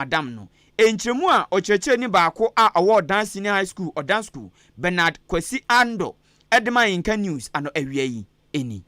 madam no enchiremu a ochirechire ni baako a owo dance senior high school or dance school Bernard Kwesi Ando edema Ahenkan news ano awia yi eni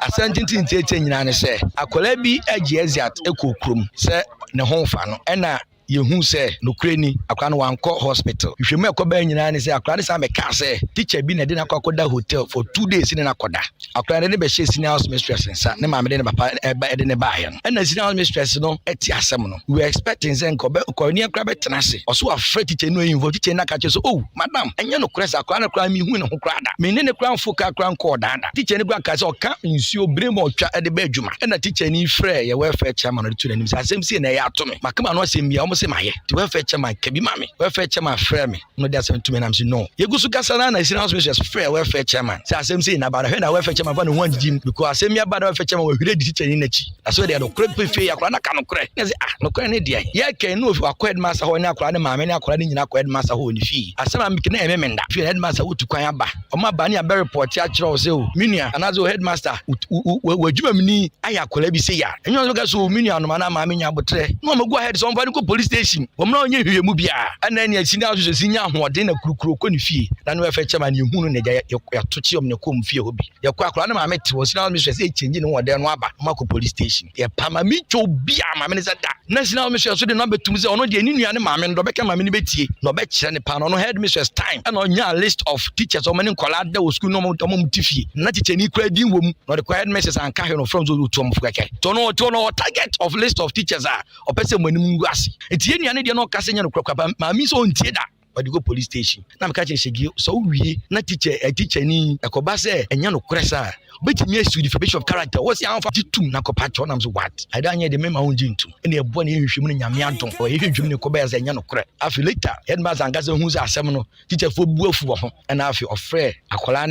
asantintin tietie nyina ne se akola bi agi Eziat ekokrom se ne honfa no ena yehu se no kreni akwa no wanko hospital hwehwemu ekoba nyina ne se akwa ne sa meka se teacher bi na de na akoda hotel for 2 days ne na akoda akwa ne be she senior house mistress nsa ne ma me de ne papa de ne ba ye no ena senior house mistress no eti asem no we expecting se nkobe ni akwa betena se oso afre teacher no involve teacher na ka che so oh madam enye no kresa akwa na kra mi hu ne ho kra da me ne kra mfo ka kra nko da teacher ne gwa ka se oka nsuo bremo otwa de ba adwuma ena teacher ni frɛ ye welfare chairman no to nanim se asem se na ya atome makama no asem bia say my the welfare chairman kebi mami welfare chairman frɛ me no dey asem to me na say no yegusu kasa na senior house mistress frɛ welfare chairman say asem say na ba na welfare chairman ba no ho anjim because asem ya ba welfare chairman we hwere di teacher ni nachi aso dey no correct pe ya akora na ka no correct na say no correct ne dey ye ken no akwa headmaster ho ni akora ne maame ne akora ne nyina akwa headmaster ho ni fi asem am kene ememenda fi headmaster wo tukwan aba o ma ba ne a report ya kire o say o minia anazo headmaster wadwuma mini aya akora bi say ya enyo no ga so minia no na maame nya botre no ma go ahead so on go police station womna onye hwehwemu bia ana ne asini aso sinya ahoɔden na kurukuru ko ne fie na no efe chema ne hu no ne ya tochi om ne kom fie hobi ya kwa akora na ma meti wo sina mistress e change ne wɔden no aba ma ko police station ya pama mi cho bia ma me ne sada na sina mistress so de no betum se ono de ni nua ne ma me no beka ma me ne betie no be kyerɛ ne pa no head mistress time and onya list of teachers o mane nkola da wo school no mo tifie na teacher ni kra din wom no the head mistress anka he no from zo to mo fukake to no target of list of teachers are o pese mo anim ngu ase etie nua ne de no kase nya no kwakwa ma mi so ntie da odi go police station na meka che shegi so wie na teacher ni ekoba se enya no kresa betimi asu defamation of character what's your anfa titum na kopacho na so what I don't hear the mema honji ntum ene ebo na ehwehwem no nyame adon o ehwehwem ne koba ya enya no kre afi later headmaster angasa hu za asem no teacher fo bu afu ho na afi ofre akola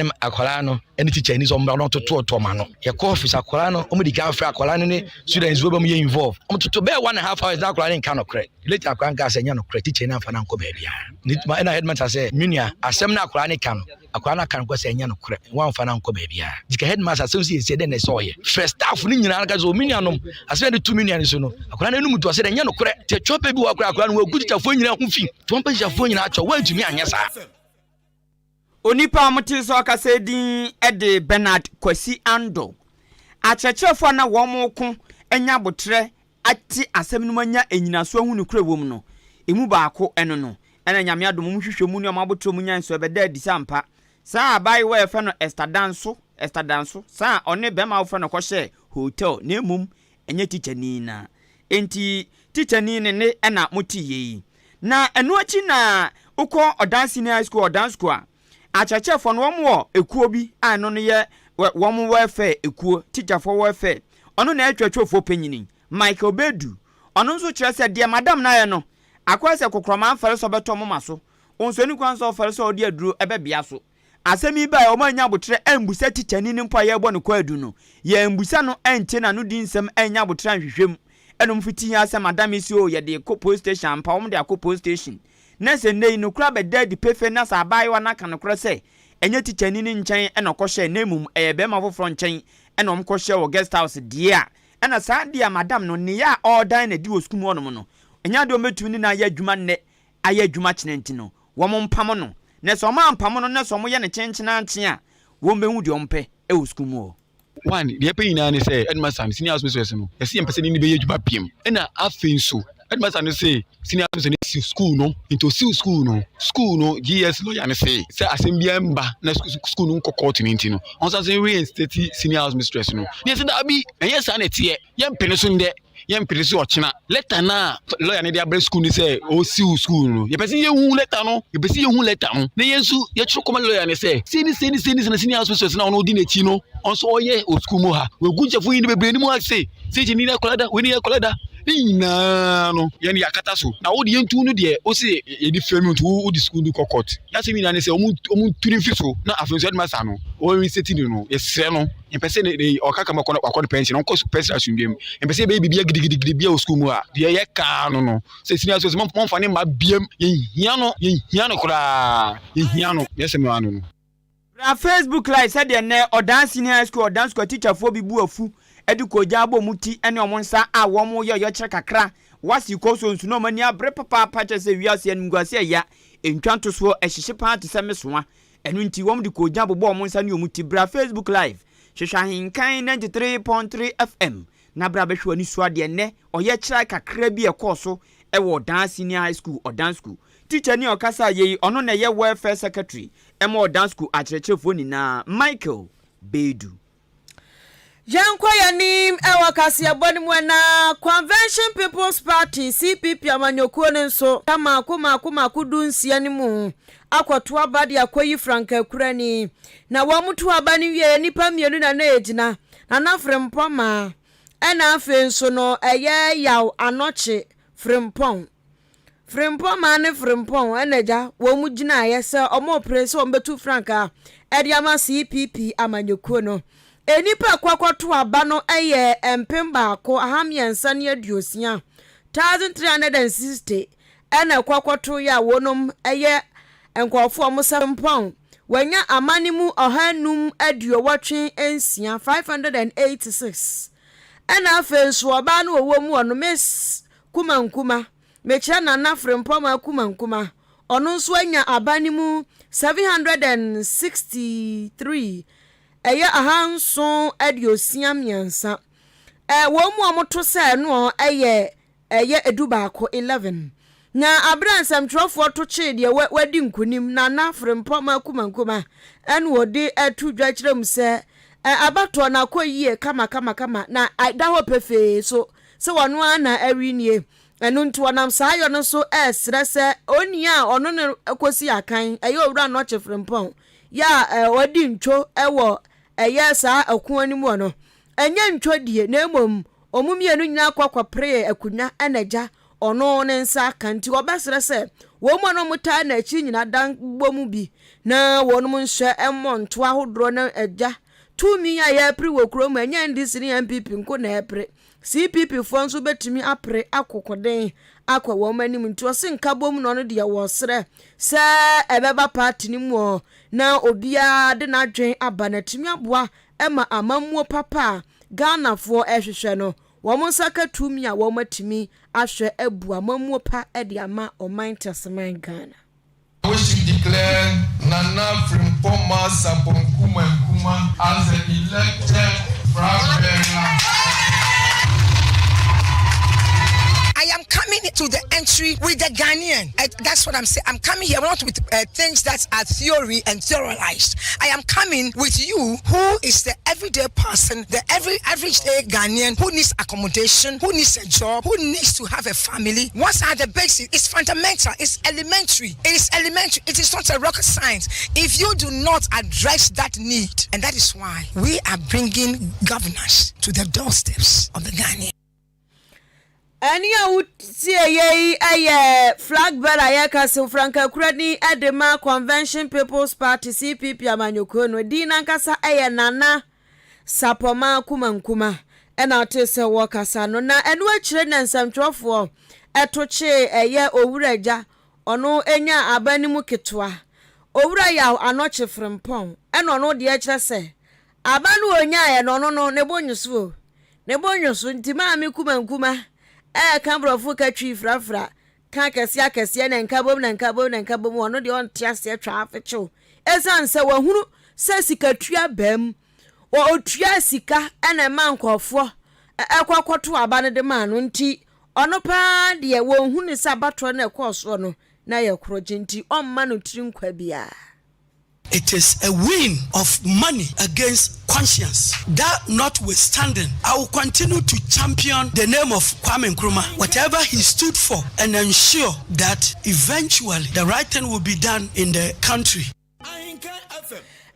no ene teacher ni so mbra no toto ma no ye ko office akola no omudi ka afre akola ne students wo ba mu ye involve omtoto be 1.5 hours na akola ne kan no kre later akola angasa enya no kre teacher na afa na nko ba bia nitma ena headmaster say minia asem na akola ne kan akola na kan ko say enya no kre wan fa na nko ba bia headmaster so say den na so ye first staff ni nyina ga zo minianom ase de 2 million so no akora na enum to ase de nya no kore te chope bi wa akora no wagu titafo nyina ho fi to mpa titafo nyina acho wa ntumi anya sa onipa amoti so aka say din ede Bernard Kwesi Ando achechefo na wo mo ko enya botre ati asem no manya enyina so hu no kure wom no emu baako eno no ena nyame adom mu hwehwemu ne amabotro mu nyan so ebeda adisampa sa bai we fe no Estadanso sa one bema wo fe no kwohye hotel na emum enye teacher ni na enti teacher ni ne ena motiye na eno achi na ukọ odansi ni high school odan school achachefo no wo ekuo bi ano no ye wo mo welfare ekuo teacher for welfare ono na atwatwofo panyini Michael Bedu ono nso kire se de madam na ye no akwase kokroma afare so beto mo maso onso ni kwan so afare so odi aduro ebe bia so asemi ba o manya botre embusa teacher ni mpo ye bo no kwadu no ye embusa no ente na no di nsem enya botre anhwehwem enom fiti ya se madam isi o ye de ko police station pa o de ko police station na se nei no kra be dead pefe na sa bai wa na kan no kra se enye teacher ni nchen e no kohye na emum e be ma foforo nchen e no mkohye wo guest house dia e na sa dia madam no ne ya order na di wo school no no enya de o metu ni na ya adwuma ne aya adwuma chenenti no wo mo mpam no ne so ma mpam no ne so mo ye ne chenchena nchen a wo mbehu de ompe e wo school mu one the pay na ne say headmaster senior house mistress no yesi empese ni be ye adwuma piem e na afin so headmaster no say senior house mistress school no into school no GS lawyer ne say assembly mba na school no court ni ntino on say reinstate senior house mistress no ne say da bi enye sa na tie ye mpene so nde ye mpene so ochina letter na lawyer ne dey abred school ni say o school no ye person ye hu letter no ye person ye hu letter no ne ye nsu ye chiro come lawyer ne say senior house mistress na ono di na chi no on so oye o school mo ha we gunjefo yin be bre ni mo say ji ni na kolada we ni ya kolada na no ye ni yakata so na wo di yentu no de o say ye di frame to wo di school du court ya say mi na ne say omu turin fiso na afenso headmaster no o wi setting no ye sre no en person de o kaka makọ akọ pension on ko pension asundem en person be bibia gidigidi bia o school mu a de ye ka no say senior so mo fa ne ma biem ye hia no kura ye hia no ye se me anu no na Facebook live said de ne odan senior high school odan school teacher fo bi bu afu ɛde kogya abɔ mu ti ɛne ɔmo nsa a wɔmo yɛ yɛkyerɛ kakra wasi kɔ so nsu no mani abre papa kyɛ sɛ wiase animguase ya entwanto so ɛhyehye paa te sɛ mesoa ɛno nti wɔm de kogya bobɔ ɔmo nsa ne ɔmo ti bra Facebook live hwehwɛ Ahenkan 93.3 FM na bra bɛhwɛ ani so ade ne ɔyɛ kyerɛ kakra bi ɛkɔ so ɛwɔ Dan Senior High School or Dan School teacher ni ɔkasa yɛ ɔno na yɛ welfare secretary ɛma Dan School akyerɛkyerɛfoɔ nyinaa Michael Bedu. Janko yanim ewa kasi aboni mwena Convention People's Party CPP amanyokuo nenso kama kuma kudunsi animu akwatu abadi akoyi Franka Kurani na wamutu abani wiye nipa mienu na nejina na nafrempoma ena afenso no eye yaw anoche frempon ne frempon eneja womu jina yese omo prese ombetu Franka ediama CPP amanyokuo no enipa kwakwato aba no eye empemba ko ahamiensa ne aduosia 1360 ena kwakwato ya wonom eye enkofo omsempon wanya amanimu ohanum aduowatwe ensia 586 ena afenso oba no owomu ono mes kumankuma mechira na nafrempoma kumankuma ono nso anya abanimu 763 eye ahanso adiosia miensa wo mu amoto se no eye edubaako 11 na abransam trofo to che de wadi nkunim na nafrempoma kumankuma en wodi atu dwakirem se abato na koyie kama na da ho pefe so se wono ana awinie enu nti wonam sayo no so esre se onia ono ne ekosi akan eye owura no chefrempon ya wadi ntwo ewo sa akuani mu no enya ntwodie na emom omumienu nyina kwakwa pre akunya anaja ono ne nsa kanti obesere se wo mu no muta na chi nyina dan gbomu bi na wonum nhwe emmonto ahodro na agya tumi ya ya pre wokrom enya ndisi ne MPP nko na epre CPP fo nso betimi apre akokoden akwa wo manim nti osinka bom no no de wo sere se ebeba party ni mu na obia de na dwen aba na timi aboa ema amammuo papa Ghana fo ehwehwe no wo monsaka tumi a wo matimi ahwe abu amammuo pa e de ama oman tasman Ghana. I wish to declare Nana Frimpoma Saponkuma Nkuma as the elected flag bearer. I am coming to the entry with the Ghanaian. That's what I'm saying. I'm coming here not with things that are theory and theorized. I am coming with you, who is the everyday person, the average day Ghanaian who needs accommodation, who needs a job, who needs to have a family. What are the basics? It's fundamental. It's elementary. It is elementary. It is not a rocket science. If you do not address that need, and that is why we are bringing governance to the doorsteps of the Ghanaian. Ani ye flag bearer ya kase Franka Kurani Edema Convention People's Party CPP amanyoko no di nankasa nana sapoma kumankuma ena otese wo kasa no na enu akire na nsamtwofo etoche owuraja ono enya abanimu ketwa owura ya anoche frempon ena ono de akire se abanu onya ye no ne bonyuso ntima ami kumankuma kambrofo katwi frafra ka kese na nkabom ono de on tiase twa afecho esanse wahunu se sikatua bam otua sika ena mankofo ekwakoto abane de manu nti ono pa de wohunu se abato na ekoso no na yekroje nti omma no trinkwa bia. It is a win of money against conscience. That notwithstanding, I will continue to champion the name of Kwame Nkrumah, whatever he stood for, and ensure that eventually the right thing will be done in the country.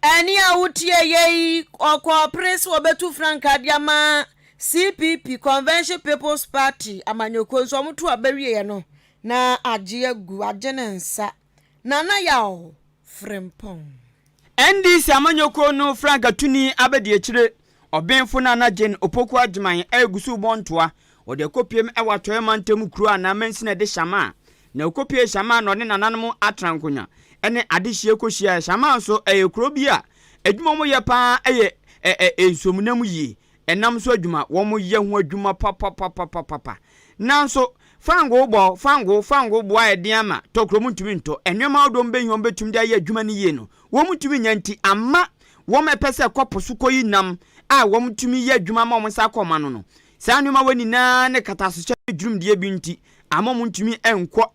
Ani awutie yei okwa press obetu Franka diama CPP Convention People's Party amanyoko nso omutu abawie no na agye agu agenensa nana yawo frempon NDC amanyoko no Franka tuni abedi ekire obenfo na anagen opoku adman egusu bontoa ode kopiem ewatoe mantemu kru ana mansina de shama na okopie shama no ne nananom atrankonya ene adehie kohyia shama so eyekro bi a edwuma mo ye pa eye ensomunam yi enam so adwuma wo mo ye ho adwuma papa nanso fango bo aye den ama tokro mu ntumi nto enwema odom be hom betum da ye adwuma ne ye no wo mutumi nyanti ama wo mepese koposo koyi nam a wo mutumi ye adwuma ma wo nsa akoma no saa nwema wani na ne kataso dwum de bi nti ama mo ntumi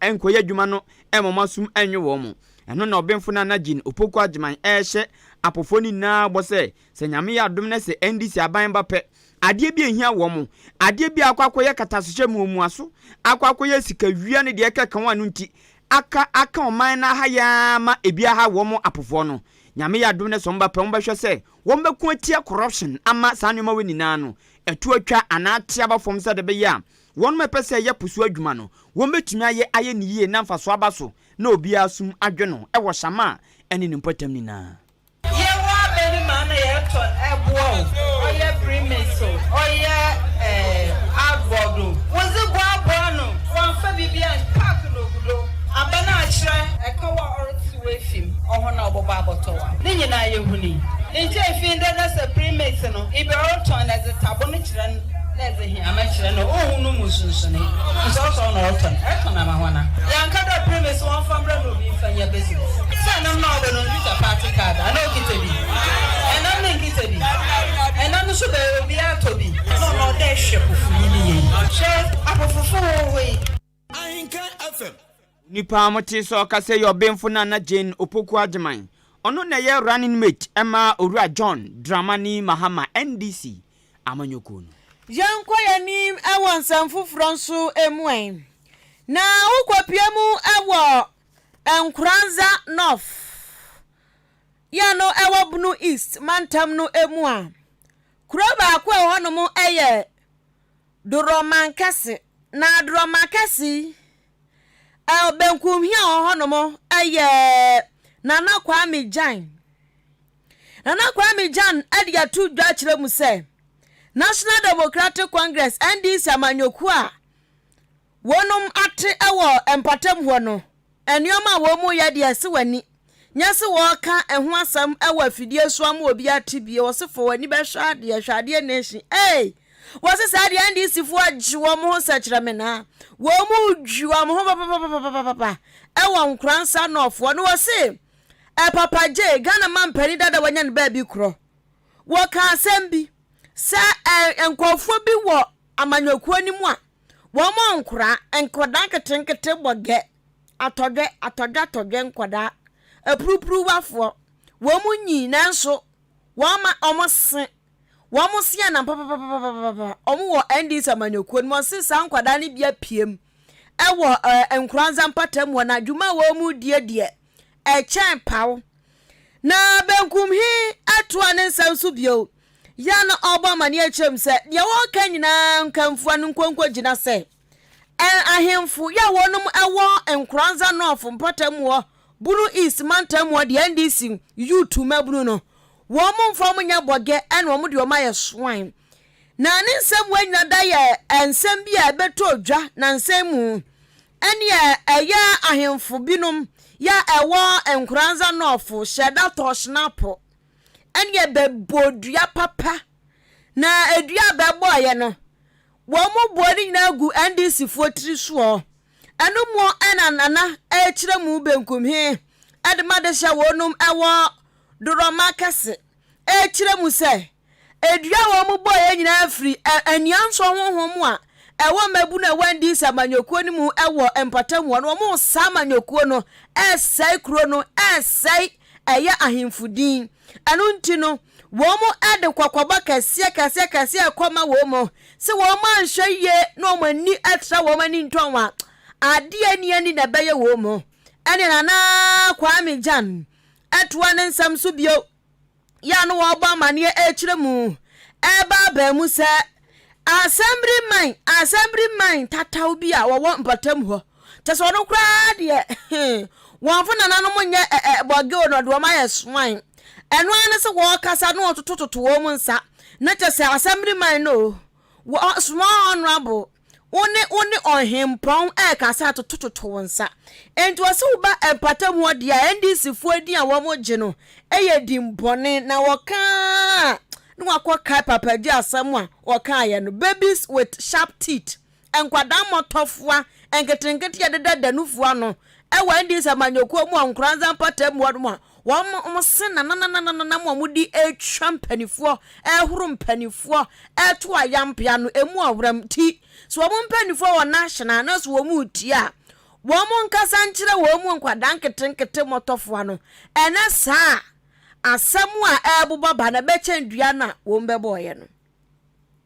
enko ye adwuma no emomasum enwe wo mo eno na obemfo na nagin opoku agyeman ehye apofoni na bose se nyame ya adom na se ndc aban bape ade bi ehia wo mo ade bi akwakoye kataso mu aso akwakoye sika wia ne de keka wanu nti aka oman na ha ya ma ebi aha wo mo apofo no nyame ya adom na so mbape mo behwe se wo mbeku atia corruption ama saa nwema wani na no etu atwa anate abafom se de be ya won mepese ye pusu adwuma no won betumi aye ni yie na mfa so abaso na obi asum adwe no e wo shama ene ni mpatam ni na ye wa be ni ma na ye to ebo o ye primeso o ye agbodo wozi gbo abo no won fa bibia park no gudo abana achire e ka wa oroti we film oho na obobo aboto wa ni nyina ye huni nje fin de na se primeso no ibe orto na ze tabo no chire let's hear amachire no ohunu musunsune so no orto na mahwana yankada premise one family no bi fanya business say no no no visa party card I know kitebi and I'm not kitebi and I'm so be atobi no dey shepu funi ni share apofufu we Ahenkan FM nipa moti so ka say your benfo na Jane opoku agyeman ono na ye running mate ema Owura John Dramani Mahama NDC amanyoko no Yanko yanim ewo nsamfufro nso emuen na ukwapiemu ewo Enkranza North ya no ewo Bunu East mantam no emu a kuroba akwa hono eye Doromankase na Doromankase benkum hia hono eye Nana Kwame Jan ade atu dwa kire mu se National Democratic Congress NDC amanyoku a wonum ate ewo empatam ho no enioma wo mu ye de ase wani nyase wo ka eho asam ewo afidie so am obi atibie wo se fo wani be hwade nation wo se sa de NDC fo agye wo mu sa kire me na wo mu dwu wo mu papa ewo nkransa no fo no wo se papa je Ghana man peri dada wanya ne ba bi kro wo ka asem bi sa enkofo bi wo amanyoku animu a wo mo nkura enkoda ketenkete boge atodwe nkoda apurupuru wafo wo mu nyi nanso wo ma omosen wo mu se na papa omo wo NDC amanyoku animu se sa nkoda ne bia piem ewo enkranza mpatam wo na dwuma wo mu die echen paw na benkum hi atwa ne nsamsu bio ya na Obama ne achem se de wo ka nyina nkamfu anu nkonko gina se ahemfu ya wonum ewo Enkranza North mpatam wo Bunu East mantam wo de NDC youth mabunu no wo mu mfom nya boge ene wo mu de o ma ye swan na ne nsem wanyina da ye ensem bia beto dwa na nsem mu ene eya ahemfu binum ya ewo Enkranza North sheda toshnapo ene bebodua papa na edua bebo ye no wo mu bodi na gu NDC fotiri so enu mo enanana kire mu benkum he edma de sha wonum ewo Doromankase kire mu se edua wo mu boye nyina afri anianso honhom a ewo mabu na NDC amanyokuo ni mu ewo empatam wo no mo sa amanyokuo no esai kro no esai eya ahemfudin anu ntino wo mo ade kwakwaба kase akoma wo mo se wo ma nhweye no mani extra wo mani ntonwa ade ani na beye wo mo ene Nana Kwame Jan atwa ne nsam so bio ya no wo ba mane kire mu eba ba mu se assembly mine tataw bi a wo mpatam ho tese ono kra de won fo nana no monye boge no do ma yeswan eno ane se wo kasa no tototo wo mu nsa na tese assembly mine no wo small honorable one ohempon kasa tototo wo nsa enti wo se wo ba empatam ho de a NDC fu adi a wo mo gye no eye dimbone na wo ka no akwa kai papa di asam a o kan ye no babies with sharp teeth enkwada motofua enketenkete ye deda nufuwa no ewa ndi samanyokuo mu ankranza mpata mu wadum a wom se na mo di etwampanifo ehuru mpanifo eto ayampia no emu awram ti so wom mpanifo wo national na so wom uti a wom nkasa nkyere wom nkwada nketenkete motofua no ene saa asamu a ebuba bana bechendua na wom beboye no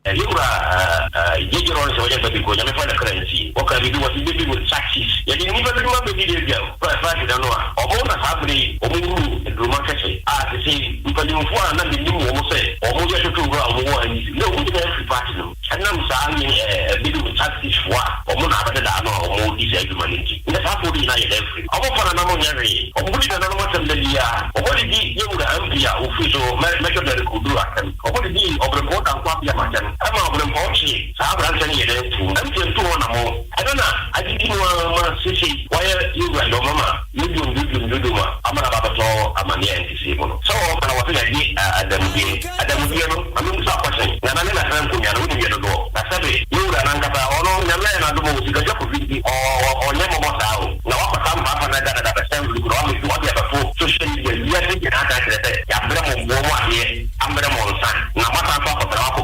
Yegron so just because I'm for the currency. What can we do? What we do with taxes? You didn't even do a video. Private don't know. Or more happily, or romantic. Ah, the same. You can do one and the new almost say, or more just to go on. No, we didn't have to party. And I'm saying a bit with taxes or more than that, or more disagreement. In the half of the night, every. I want for an ammonia, or what did another one the year, or what did you the Ampia, official, measure that could do, or what did you of the court and Quapiaman? I'm over the porch. I have answered it. I'm still 2 on a more. I don't know. I didn't want to see why you and your mama. You do. I'm not about to. I'm a young disabled. So I was at the movie. At the movie, I'm not question. And I'm not going to go. I said, you and Angaba, or no, your man, I don't know, because you're or never was out. Now, I'm half an hour that I send you to what you have a full social media. Yes, you can attack it. I'm going to go here. I'm going to son. Now, what I'm talking about,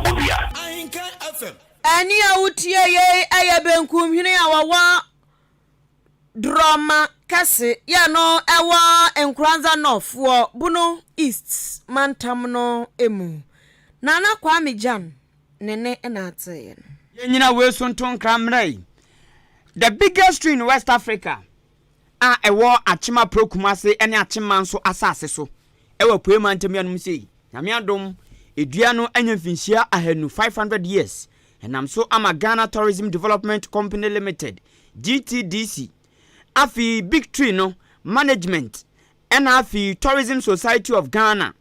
Ahenkan FM. Ani awutie ye ayabenkum hene awawa drama kase ya no ewa enkranza north buno east mantam no emu nana kwame jan nene enate Yenyina we sonton kramrai. The biggest tree in West Africa. Ewo achima prokumase ene achima nso asase so. Ewo poema ntemianum sei. Nyame adom edua no anyamfinhia ahanu 500 years. Enam so ama Ghana Tourism Development Company Limited GTDC. Afi Big Tree no management and afi Tourism Society of Ghana.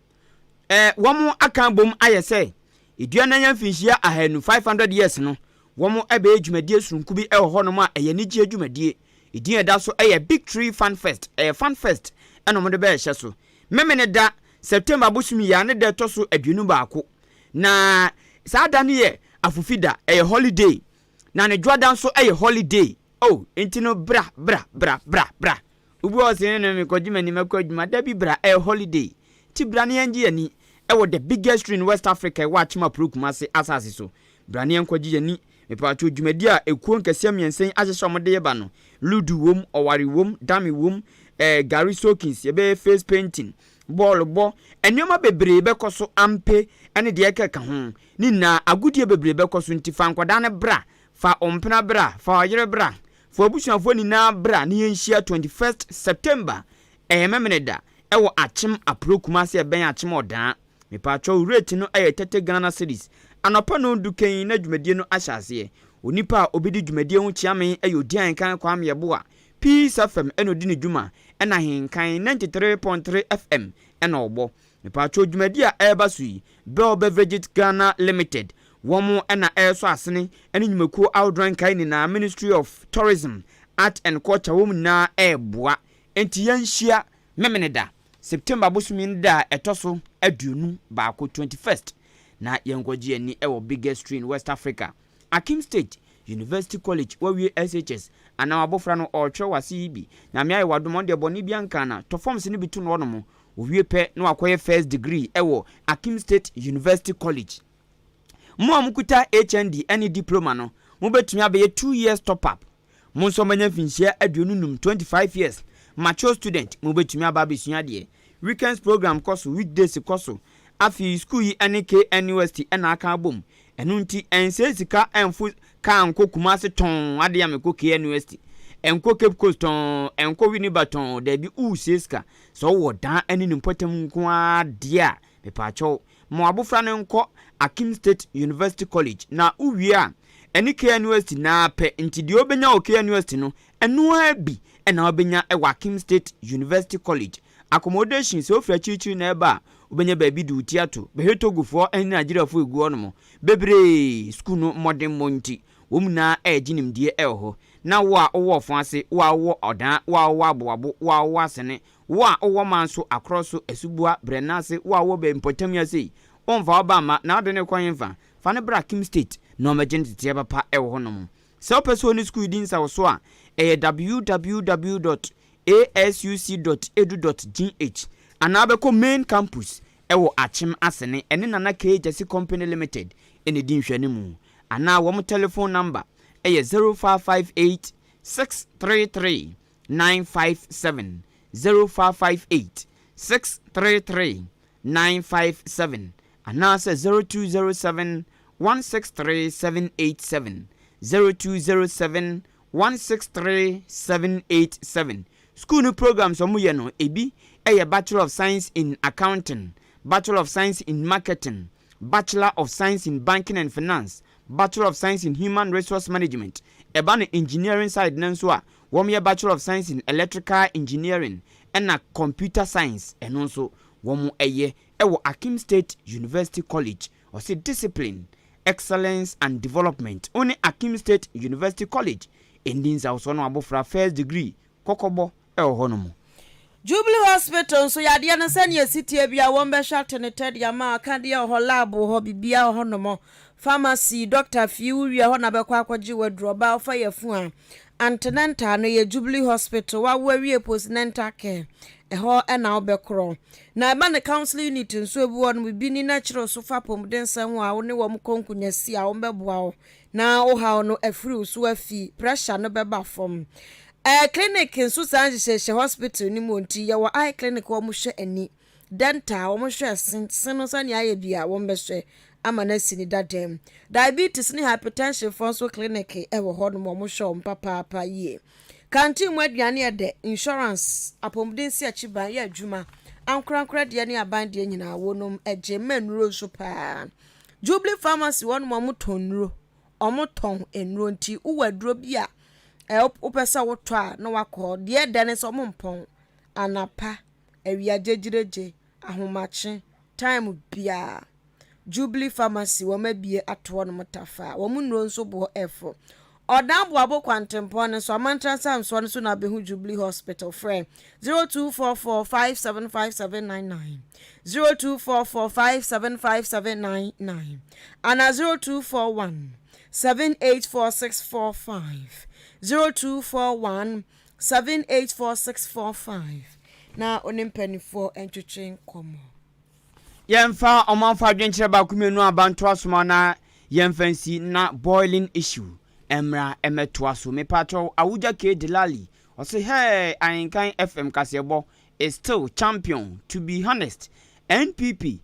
Womo akambom ayese. Edua na anyamfinhia ahanu 500 years no. Womo ebe adwumadie sunkubi ho no ma eyenigi adwumadie. Edin eda so Big Tree Fan Fest. Fan Fest eno mo de be ehye so. Memene da September busumi ya ne de to so aduonu baako. Na saada ne ye afufida holiday. Na ne dwadan so holiday. Oh, entino bra. Ubu o se ne me kojima ni makojima da bi bra holiday. Ti bra ne yangi ani the biggest tree in West Africa watch ma prokumase asase so. Bra ne yankoji ani me pa to dwumadi a ekuon kase miensen ahyehye omode ye ba no. Ludu wom, owari wom, dami wom, Gary Soakins, yebe face painting. Ball enyoma bebre bekoso ampe ene de ekeka ho ni na agudie bebre bekoso ntifa nkwada ne bra fa ompena bra fa oyere bra fa obusuafo ni na bra ni yenhia 21st September memeda ewo achim aprokuma se ben achim odan me pa twa rate no 30 Ghana cedis anopa no duken na dwumadie no ahyase onipa obedi dwumadie ho chiame odi Ahenkan Kwame Yeboa Peace FM enodi ne dwuma ena Ahenkan 93.3 FM ena obo mepa cho dwumadi a eba sui Bell Beverages Ghana Limited womo ena so asene ene nyumakuo outdoor kai ni na Ministry of Tourism Art and Culture wom na eboa enti yanhia memeneda September busumi nda etoso aduonu baako 21st na yengoji ani ewo biggest tree in West Africa Akim State University College wawie SHS ana abofra no ortwe wase bi na me ayi wadom de boni bianka na to forms ni bitu no no owie pe na wakoye first degree ewo Akim State University College mo amukuta HND any diploma no mo betumi abe 2 years top up mo so manya finhia aduonunum 25 years mature student mo betumi aba besua de weekends program course weekdays course afi school yi NK University na aka bom enu nti ensesika enfu ka anko kumase ton ade ya meko K University enko Cape Coast ton enko Winibaton da bi useska so wo dan ani nimpotem nko ade a me pa cho mo abofra no nko Akim State University College na uwie a NK University na pe nti de obenya o K University no enu abi na obenya Akim State University College accommodation so fra chichi na eba obenya ba bi du tiato behetogufoɔ ɛne Nigeriafo egu ɔno bebre school no modern monti womna ejinimdie ɛho na wo a wo ofo ase wo a wo odan wo a wo aboabo wo a wo asene wo a wo manso akroso asubua brenase wo a wo be mpotamia sei on va Obama na de ne kwan fa ne bra Kim State na emergency tie papa e wo honom se person school din sa wo so a www.asuc.edu.gh ana be ko main campus e wo Achim Asene ene nana KJC Company Limited ene din hwane mu ana wo telephone number 0558 633 957 0558 633 957 anasa 0207 163 787 0207 163 787 school programs omuye no ebi Bachelor of Science in Accounting, Bachelor of Science in Marketing, Bachelor of Science in Banking and Finance, Bachelor of Science in Human Resource Management, eba engineering side nanso a wom ye Bachelor of Science in Electrical Engineering and Computer Science and also wom ewo Akim State University College or say discipline, excellence and development. Only Akim State University College ending sa so no abofra first degree kokobo honomo. Jubilee Hospital so yade na sane city bia won be shate ne ted ya ma aka de ho lab ho bibia ho no pharmacy doctor Fiuria ho na be kwa akwaji wadroba fa yafu a antenanta no ye Jubilee Hospital wa wawie postnatal care ho na obekro na ba ne counseling unit nso ebu won bibi ni natural so fa pomden san wa wo ne wo mkonkunya si a wo beboa wo na wo ha no afiri so afi pressure no beba fom clinic in Susan hospital ni monti ya wa eye clinic wo mohwe ani dental wo mohwe sinosan ya ye bia wo mbehwe amanasi ni dadem diabetes ni hypertension for so clinic e wo ho no mo mohwe papa ye kantin mu aduane e de insurance apomdensi achiban ya adwuma ankrankra de ne aban de nyina wonom eje manuro so pa Jubilee Pharmacy won mo motonro omoton enro nti uwaduro bia upesa woto a no wakọ de dane so mompon anapa awia jejireje ahomache time bia Jubilee Pharmacy wo mabie ato no mutafa wo munro nso bo efo odan bo abo kwantempo ne so amantra sam so no so na behu Jubilee Hospital friend 0244575799 0244575799 ana 0241 784645 0241 784645 na onimpenifo entwetwen komo yemfa omanfa adwenkyere ba kumenu abanto asoma na yemfansi na boiling issue emra emeto aso me patro awuja ke delali o say hey Ahenkan FM kasebo is still champion. To be honest, NPP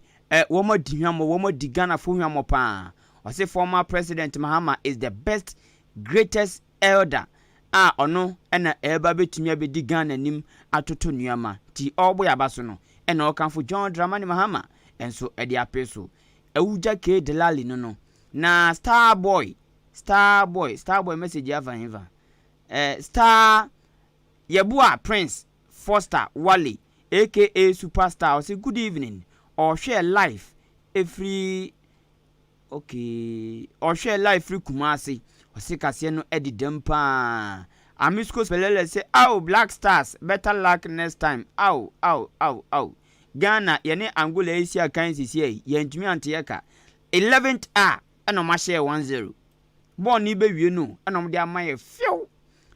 womo dihwamo womo digana fo hwamo pa o say former president Mahama is the best greatest elder ono ena eba betumi abedi Ghana nim atoto nuama ti obo yabaso no ena okanfo John Dramani Mahama enso edi apeso awuja ke delali no na Starboy message avanva Star Yebua Prince Foster Wally aka Superstar o say good evening or share life every okay or share life free Kumasi Osikase no edi dempa Amisco Pelele say Black Stars better luck next time Ghana yene Angola Asia kan sisi yentumi antiyeka 11th eno ma share 10 ball ni be wie no eno de amaye few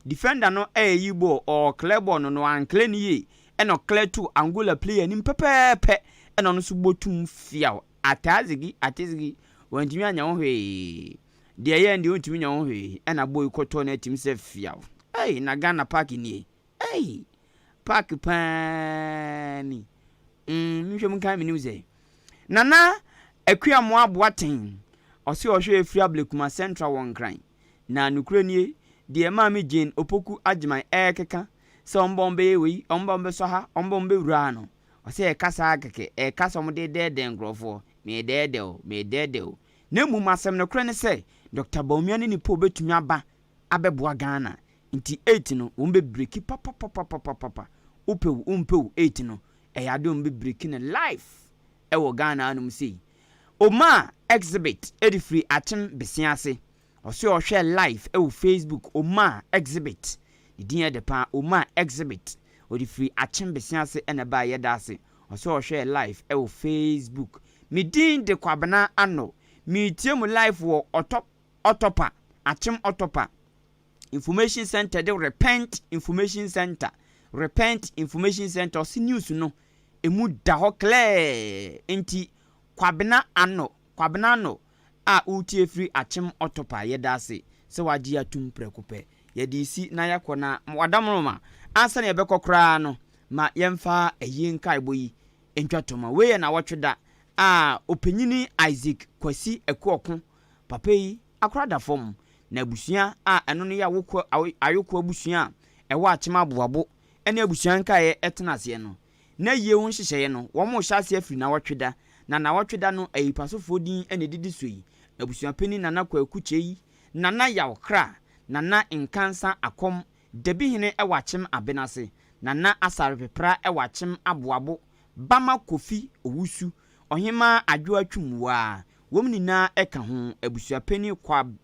defender no yibo or clear ball no ankle ni ye eno clear to Angola player ni pepepe eno no so botum fiaw atazigi wentumi anya ho hwe de ye ndi wentumi nya ho hwe ena boy koto na tim se fiaw na Ghana park ni park pani nhwe mun kan news nana akuamo aboaten osi ohwe efri ablekuma central one crime na nukure nie de maami Jane opoku agman keka se ombombe we ombombe so ha ombombe wura no osi kasa keke kasa omde de ngrofo me dede na mu masem no kure ne se Dr. Bawumia ni po betumi aba abeboa Ghana nti 8 no wombe breaki papa upewu 8 no eyade wombe breaki ne life ewo Ghana anum sei Oma exhibit edifree atem besiase oso ohwe live ewo Facebook Oma exhibit idin de pa Oma exhibit odifree atem besiase ena ba yedase oso ohwe live ewo Facebook Midin de kwabena ano. Meetie mu life wo otopa. Achim otopa. Information Center de Repent Information Center. Repent Information Center. Osi news no. Emu da ho clear. Enti kwabena ano. Kwabena ano. A utie free achim otopa. Yedase. Se waji atum prekupe. Yedisi na yakona. Wadamroma. Ansa ne yebekọ kra no. Ma yemfa Ahenkan boyi. Entwatoma. Weye na watweda. Openyini Isaac Kwasi Ekuokun. Papa yi akra da fom. Na abusua eno no ya wokọ ayokọ abusua ewa achema aboabo ene abusua nkae etenase no na yie ho hyehyeye no wo mo hyase afiri na watweda na watweda no ayipasofo din ene didi so yi abusua pani nana kwaku chei nana yawkra nana nkansa akom debi hene ewa achem abenase nana asarepepra ewa achem aboabo bama kofi owusu ohima adwo atwumwa womnina eka ho abusua pani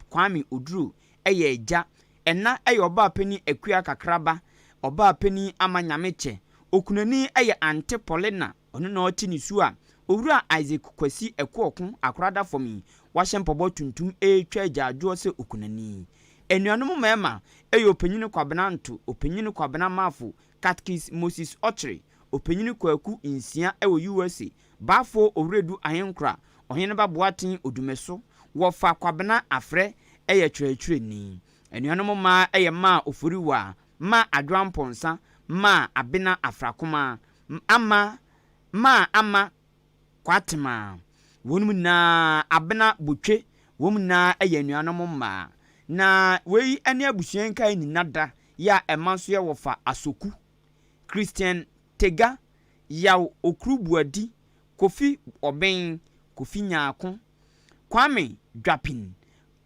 kwami oduru eye eja ena eye oba pani akua kakraba oba pani amanyameche okunani eye ante polina ono na oti nisu a owura Isaac Kwasi Ekuokun akrada fomi wahempobo tuntum etwa agyaadwo se okunani enuanom mema eye opanyini kwabenanto opanyini kwabena mafu Catkis Moses Ochre opanyini kwaku insia ewo USA bafo owredu ahenkra ohene baboaten odumeso wofa kwabena afre eye twetwe ni enuanom ma eye ma oforiwa ma adwamponsa ma abena afrakoma ama kwatema wonum na abena botwe wom na eye enuanom ma na wei ene abusuan kai ni nada ya emanso ye wofa asoku Christian Tega yaw okrubuadi Kofi Oben Kofi Nyaako Kwame Dwapin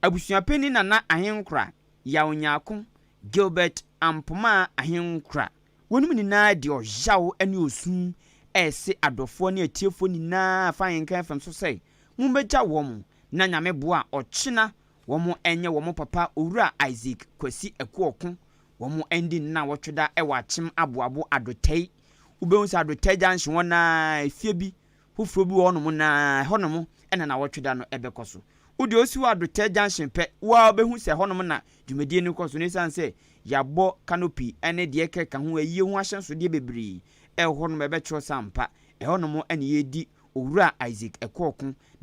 abusuapeni nana Ahenkra yaw Nyaako Gilbert Ampoma Ahenkra wonum ni na de ojaw ene osun ese adofo ne atiefo ni na fa Ahenkan fam so sei mumbeja wom na nyame boa ochina womo enye womo papa owura Isaac Kwasi Ekuokun womo endi na wotweda ewa achim aboabo adotei ubehunsa adotei janhye wona efie bi hufuro bi wono na honom ena na wotweda no ebekoso udi osi adotei janhye pe wa obehu se honom na dwumedie ni koso ne sanse yabo canopy ene de keka ho ayi ho ahyenso de bebre honom ebetro sampa honom ene yedi owura Isaac Ekuokun